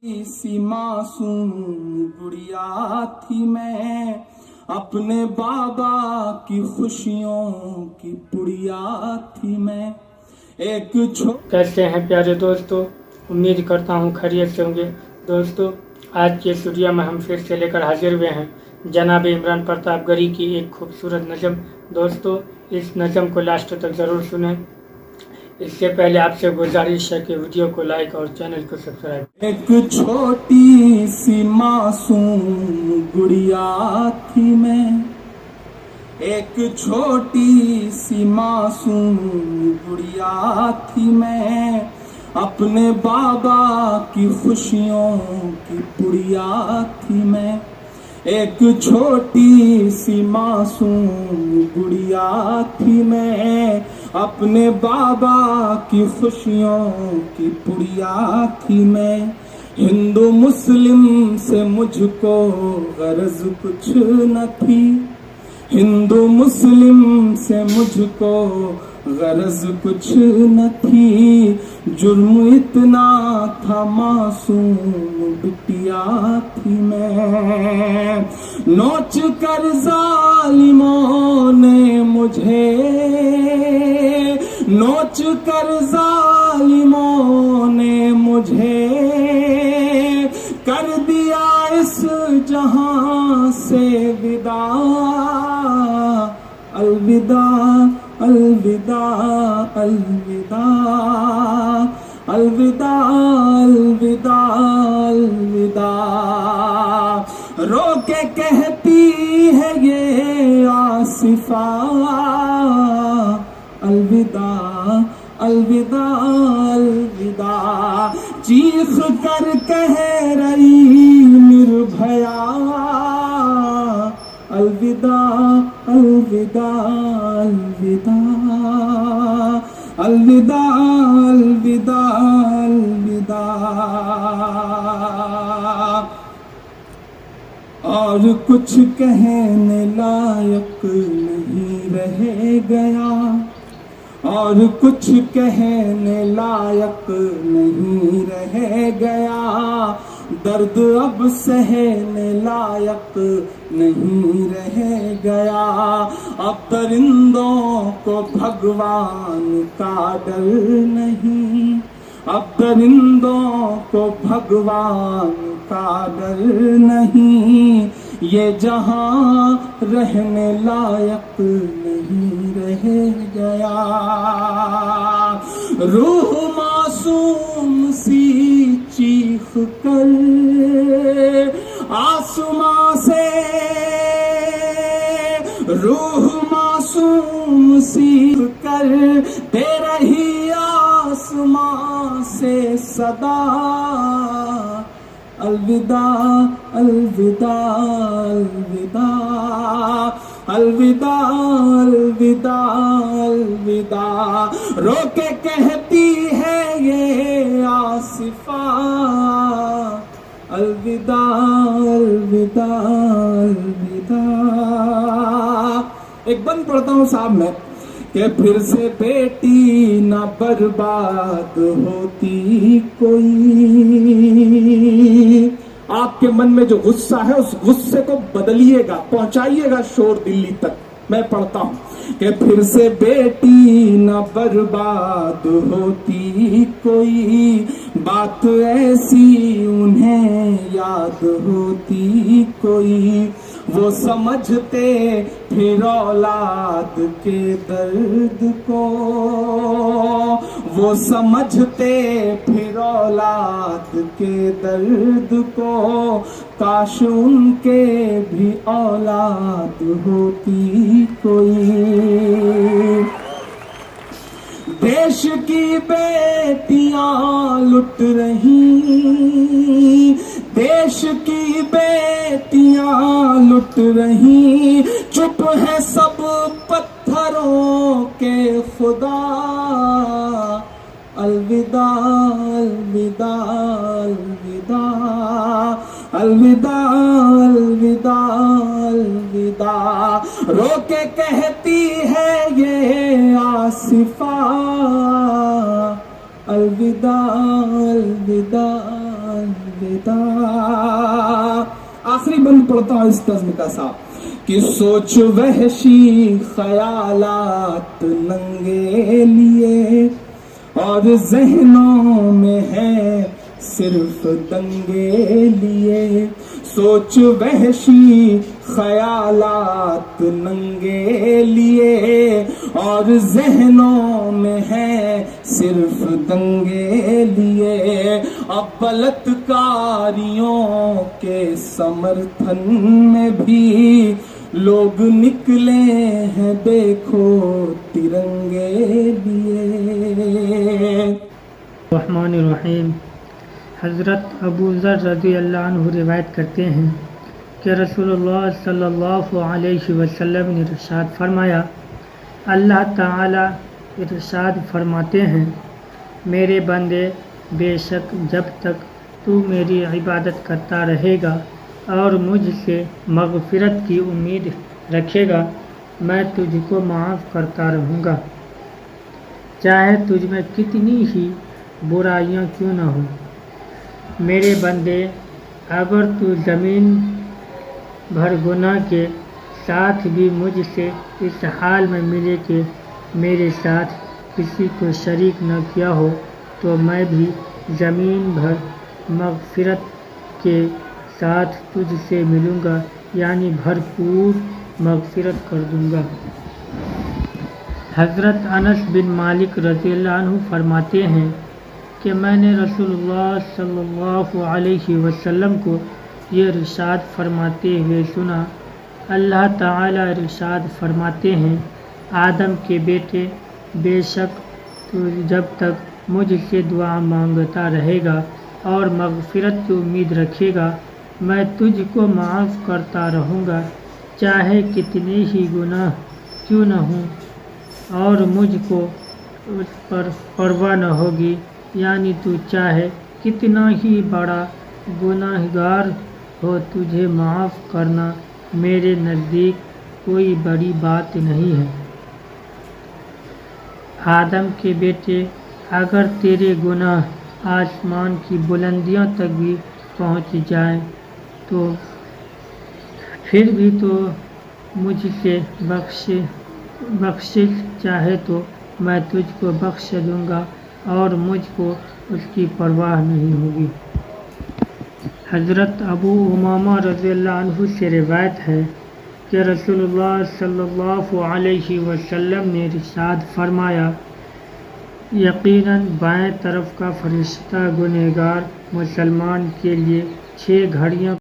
सी मासूम गुड़िया थी मैं, अपने बाबा की खुशियों की पुड़िया थी मैं। एक कैसे हैं प्यारे दोस्तों, उम्मीद करता हूँ खैरियत से होंगे। दोस्तों, आज के स्टूडियो में हम फिर से लेकर हाजिर हुए हैं जनाब इमरान प्रतापगढ़ी की एक खूबसूरत नज़म। दोस्तों, इस नज़म को लास्ट तक ज़रूर सुनें। इससे पहले आपसे गुजारिश है कि वीडियो को लाइक और चैनल को सब्सक्राइब। एक छोटी सी मासूम गुड़िया थी मैं, एक छोटी सी मासूम गुड़िया थी मैं, अपने बाबा की खुशियों की पुड़िया थी मैं। एक छोटी सी मासूम गुड़िया थी मैं, अपने बाबा की खुशियों की पुड़िया थी मैं। हिंदू मुस्लिम से मुझको गरज कुछ न थी, हिंदू मुस्लिम से मुझको गरज कुछ न थी। जुर्म इतना था मासूम बिटिया थी मैं, नोच कर जालिमों ने मुझे, नोच कर जालिमों ने मुझे कर दिया इस जहां से विदा। अलविदा अलविदा अलविदा अलविदा अलविदा अलविदा। रो के कहती है ये आसिफा, अलविदा अलविदा अलविदा। चीख कर कह रही निर्भया, अलविदा अलविदा अलविदा अलविदा अलविदा अलविदा। और कुछ कहने लायक नहीं रह गया, और कुछ कहने लायक नहीं रह गया। दर्द अब सहने लायक नहीं रह गया। अब परिंदों को भगवान का डर नहीं, अब परिंदों को भगवान का डर नहीं। ये जहां रहने लायक नहीं रह गया। रूह मासूम सी चीख कर आसमां से, रूह मासूम सी कर दे रही आसमां से सदा। अलविदा अलविदा अलविदा अलविदा अलविदा अलविदा। रो के कहती है ये आसिफा, अलविदा अलविदा अलविदा। एक बंद पढ़ता हूँ साहब मैं कि फिर से बेटी ना बर्बाद होती कोई। आपके मन में जो गुस्सा है उस गुस्से को बदलिएगा, पहुंचाइएगा शोर दिल्ली तक। मैं पढ़ता हूं कि फिर से बेटी न बर्बाद होती कोई, बात ऐसी उन्हें याद होती कोई। वो समझते फिर औलाद के दर्द को, वो समझते फिर औलाद के दर्द को। काश उनके भी औलाद होती कोई। देश की बेटियां लुट रही, देश की बेटियां लुट रही। चुप है सब पत्थरों के खुदा। अलविदा अलविदा अलविदा अलविदा अलविदा अलविदा। रो के कहती है ये आसिफा, अलविदा अलविदा अलविदा। अलविदा। आखिरी बंद पढ़ता हूं इस नज़्म का सा कि सोच वहशी ख्यालात नंगे लिए और जहनों में है सिर्फ दंगे लिए। सोच वहशी ख्यालात नंगे लिए और जहनों में है सिर्फ दंगे लिए। अब बलात्कारियों के समर्थन में भी लोग निकले हैं देखो तिरंगे लिए। रहमानिर्रहीम। हज़रत अबू ज़र रज़ी अल्लाह अन्हु रिवायत करते हैं कि रसूलुल्लाह सल्लल्लाहु अलैहि वसल्लम ने इरशाद फरमाया, अल्लाह ताला इरशाद फरमाते हैं, मेरे बंदे बेशक जब तक तू मेरी इबादत करता रहेगा और मुझसे मग़फ़िरत की उम्मीद रखेगा, मैं तुझको माफ़ करता रहूँगा, चाहे तुझ में कितनी ही बुराइयाँ क्यों न हो। मेरे बंदे, अगर तू ज़मीन भर गुनाह के साथ भी मुझसे इस हाल में मिले कि मेरे साथ किसी को शरीक न किया हो, तो मैं भी ज़मीन भर मग़फ़िरत के साथ तुझसे मिलूँगा, यानी भरपूर मग़फ़िरत कर दूँगा। हज़रत अनस बिन मालिक रज़ियल्लाहु अन्हु फरमाते हैं कि मैंने रसूलुल्लाह सल्लल्लाहु अलैहि वसल्लम को ये इरशाद फरमाते हुए सुना, अल्लाह ताला इरशाद फरमाते हैं, आदम के बेटे, बेशक तू जब तक मुझसे दुआ मांगता रहेगा और मग़फ़िरत की उम्मीद रखेगा, मैं तुझको माफ़ करता रहूँगा, चाहे कितने ही गुनाह क्यों न हों, और मुझको उस पर परवाह न होगी, यानी तू चाहे कितना ही बड़ा गुनाहगार हो, तुझे माफ़ करना मेरे नज़दीक कोई बड़ी बात नहीं है। आदम के बेटे, अगर तेरे गुनाह आसमान की बुलंदियों तक भी पहुँच जाएं, तो फिर भी तो मुझसे बख्शिश चाहे तो मैं तुझको बख्श दूँगा और मुझको उसकी परवाह नहीं होगी। हज़रत अबू उमामा रज़ियल्लाहु अन्हु से रिवायत है कि रसूलुल्लाह सल्लल्लाहु अलैहि वसल्लम ने इरशाद फरमाया, यकीनन बाएं तरफ का फरिश्ता गुनहगार मुसलमान के लिए 6 घड़ियों